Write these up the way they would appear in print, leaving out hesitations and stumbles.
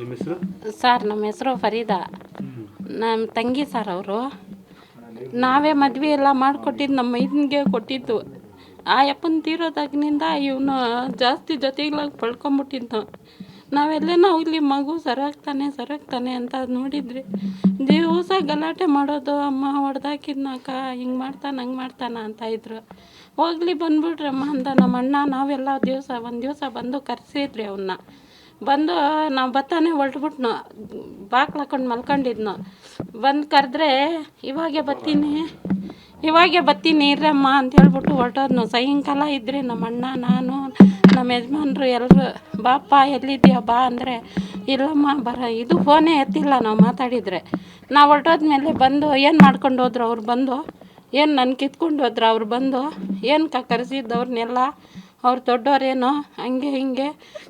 ನಿಮ್ಮ ಹೆಸರು? ಸರ್ ನಮ್ಮ ಹೆಸರು ಫರೀದಾ. ನಮ್ಮ ತಂಗಿ ಸರ್ ಅವರು. ನಾವೇ ಮದುವೆ ಎಲ್ಲ ಮಾಡಿಕೊಟ್ಟಿದ್ದು ನಮ್ಮ ಮೈದನಿಗೆ ಕೊಟ್ಟಿದ್ದು. ಆ ಯಪ್ಪನ ತೀರೋದಾಗಿನಿಂದ ಇವನು ಜಾಸ್ತಿ ಜೊತೆಗಳಾಗಿ ಪಡ್ಕೊಂಬಿಟ್ಟಿದ್ದು. ನಾವೆಲ್ಲನೋ ಇಲ್ಲಿ ಮಗು ಸರಾಗ್ತಾನೆ ಅಂತ ನೋಡಿದ್ರಿ. ದಿವಸ ಗಲಾಟೆ ಮಾಡೋದು, ಅಮ್ಮ ಹೊಡೆದಾಕಿದ್ನಕ್ಕ, ಹಿಂಗೆ ಮಾಡ್ತಾನೆ ಹಂಗೆ ಮಾಡ್ತಾನೆ ಅಂತ ಇದ್ರು. ಹೋಗ್ಲಿ ಬಂದ್ಬಿಡ್ರಮ್ಮ ಅಂತ ನಮ್ಮ ಅಣ್ಣ ನಾವೆಲ್ಲ ಒಂದು ದಿವಸ ಬಂದು ಕರೆಸಿದ್ರಿ ಅವನ್ನ. ಬಂದು ನಾವು ಬತ್ತಾನೆ ಹೊರಟ್ಬಿಟ್ನು, ಬಾಕ್ಲು ಹಾಕೊಂಡು ಮಲ್ಕೊಂಡಿದ್ನು. ಬಂದು ಕರೆದ್ರೆ ಇವಾಗೆ ಬರ್ತೀನಿ ಇರ್ರಮ್ಮ ಅಂತ ಹೇಳ್ಬಿಟ್ಟು ಹೊರಟೋದ್ನು. ಸಾಯಂಕಾಲ ಇದ್ರಿ ನಮ್ಮ ಅಣ್ಣ, ನಾನು, ನಮ್ಮ ಯಜಮಾನ್ರು ಎಲ್ಲರೂ. ಬಾಪ್ಪ ಎಲ್ಲಿದ್ದೀಯ ಬಾ ಅಂದರೆ ಇಲ್ಲಮ್ಮ ಇದು ಫೋನೇ ಎತ್ತಿಲ್ಲ ನಾವು ಮಾತಾಡಿದರೆ. ನಾವು ಹೊರಟೋದ್ಮೇಲೆ ಬಂದು ಏನು ಮಾಡ್ಕೊಂಡು ಹೋದ್ರು ಅವ್ರು ಬಂದು, ಏನು ನನ್ನ ಕಿತ್ಕೊಂಡು ಹೋದ್ರು ಅವ್ರು ಬಂದು. ಏನಕ್ಕ ಕರೆಸಿದ್ದವ್ರನ್ನೆಲ್ಲ, ಅವ್ರು ದೊಡ್ಡವರೇನೋ ಹಂಗೆ ಹಿಂಗೆ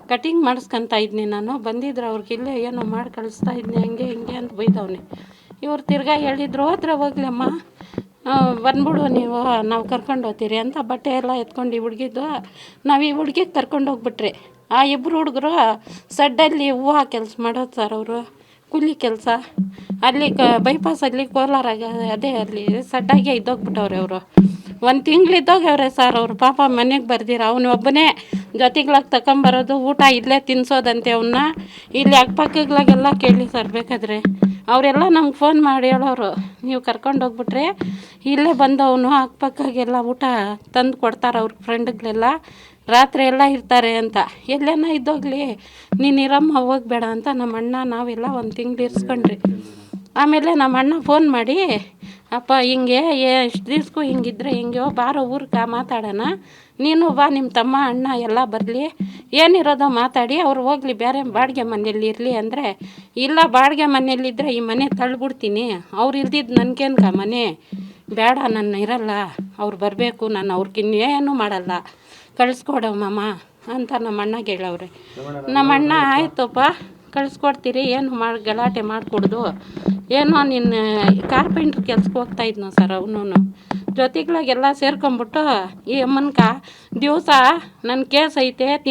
ಕಟಿಂಗ್ ಮಾಡಿಸ್ಕೊತಾ ಇದ್ನಿ ನಾನು. ಬಂದಿದ್ರು ಅವ್ರಿಗೆ ಇಲ್ಲೇ ಏನೋ ಮಾಡಿ ಕಳಿಸ್ತಾ ಇದ್ನಿ ಹಂಗೆ ಹಿಂಗೆ ಅಂತ ಬೈದವ್ನೆ. ಇವ್ರು ತಿರ್ಗಾ ಹೇಳಿದ್ರು, ಹೋದ್ರೆ ಹೋಗ್ಲಮ್ಮ, ಬಂದ್ಬಿಡು ನೀವು, ನಾವು ಕರ್ಕೊಂಡು ಹೋಗ್ತೀರಿ ಅಂತ ಬಟ್ಟೆ ಎಲ್ಲ ಎತ್ಕೊಂಡು ಈ ಹುಡುಗಿದ್ದು ನಾವು ಈ ಹುಡುಗಿಗೆ ಕರ್ಕೊಂಡು ಹೋಗ್ಬಿಟ್ರಿ. ಆ ಇಬ್ಬರು ಹುಡುಗರು ಸಡ್ಡಲ್ಲಿ ಹೂವು ಕೆಲಸ ಮಾಡೋದು ಸರ್ ಅವರು, ಕೂಲಿ ಕೆಲಸ. ಅಲ್ಲಿ ಬೈಪಾಸಲ್ಲಿ ಕೋಲಾರಾಗ ಅದೇ ಅಲ್ಲಿ ಸಡ್ಡಾಗೆ ಇದ್ದೋಗ್ಬಿಟ್ಟವ್ರೆ ಅವರು. ಒಂದು ತಿಂಗಳಿದ್ದೋಗವ್ರೆ ಸರ್ ಅವರು. ಪಾಪ ಮನೆಗೆ ಬರ್ದಿರ ಅವನು ಒಬ್ಬನೇ ಜೊತೆಗ್ಳಾಗಿ ತಗೊಂಬರೋದು, ಊಟ ಇಲ್ಲೇ ತಿನ್ನಿಸೋದಂತೆ ಅವನ್ನ. ಇಲ್ಲಿ ಅಕ್ಕಪಕ್ಕಗಳಾಗೆಲ್ಲ ಕೇಳಿ ಸರ್ ಬೇಕಾದರೆ. ಅವರೆಲ್ಲ ನಮ್ಗೆ ಫೋನ್ ಮಾಡಿ ಹೇಳೋರು, ನೀವು ಕರ್ಕೊಂಡು ಹೋಗ್ಬಿಟ್ರೆ ಇಲ್ಲೇ ಬಂದವನು ಅಕ್ಕಪಕ್ಕಾಗೆಲ್ಲ ಊಟ ತಂದು ಕೊಡ್ತಾರೆ ಅವ್ರ ಫ್ರೆಂಡ್ಗಳೆಲ್ಲ, ರಾತ್ರಿ ಎಲ್ಲ ಇರ್ತಾರೆ ಅಂತ. ಎಲ್ಲೇನ ಇದ್ದೋಗ್ಲಿ ನೀನು ಇರಮ್ಮ, ಹೋಗಬೇಡ ಅಂತ ನಮ್ಮ ಅಣ್ಣ ನಾವೆಲ್ಲ ಒಂದು ತಿಂಗಳು ಇರಿಸ್ಕೊಂಡ್ರಿ. ಆಮೇಲೆ ನಮ್ಮ ಅಣ್ಣ ಫೋನ್ ಮಾಡಿ, ಅಪ್ಪ ಹಿಂಗೆ ಎಷ್ಟು ದಿವ್ಸಕ್ಕೂ ಹಿಂಗಿದ್ರೆ ಹಿಂಗೆ ಬಾರೋ ಊರಿಗೆ ಮಾತಾಡೋಣ, ನೀನು ಬಾ, ನಿಮ್ಮ ತಮ್ಮ ಅಣ್ಣ ಎಲ್ಲ ಬರಲಿ, ಏನಿರೋದೋ ಮಾತಾಡಿ ಅವ್ರು ಹೋಗಲಿ, ಬೇರೆ ಬಾಡಿಗೆ ಮನೇಲಿ ಇರಲಿ ಅಂದರೆ, ಇಲ್ಲ ಬಾಡಿಗೆ ಮನೇಲಿದ್ದರೆ ಈ ಮನೆ ತಳ್ಳಿಬಿಡ್ತೀನಿ, ಅವ್ರು ಇಲ್ದಿದ್ದು ನನಗೇನ್ಕ ಮನೆ ಬೇಡ, ನನ್ನ ಇರಲ್ಲ, ಅವ್ರು ಬರಬೇಕು, ನಾನು ಅವ್ರಿಗಿನ್ನೇನು ಮಾಡಲ್ಲ, ಕಳಿಸ್ಕೊಡಮ್ಮಮ್ಮ ಅಂತ ನಮ್ಮ ಅಣ್ಣಗೆ ಹೇಳವ್ರೆ. ನಮ್ಮ ಅಣ್ಣ ಆಯ್ತಪ್ಪ ಕಳಿಸ್ಕೊಡ್ತೀರಿ, ಏನು ಗಲಾಟೆ ಮಾಡಿಕೊಡ್ದು, ಏನೋ ನಿನ್ನ ಕಾರ್ಪೆಂಟ್ರ್ ಕೆಲ್ಸಕ್ಕೆ ಹೋಗ್ತಾಯಿದ್ನು ಸರ್ ಅವನು. ಜೊತೆಗಳಾಗೆಲ್ಲ ಸೇರ್ಕೊಂಬಿಟ್ಟು ಈ ಅಮ್ಮನ್ಕ ದಿವಸ ನನ್ನ ಕೇಸ್ ಐತೆ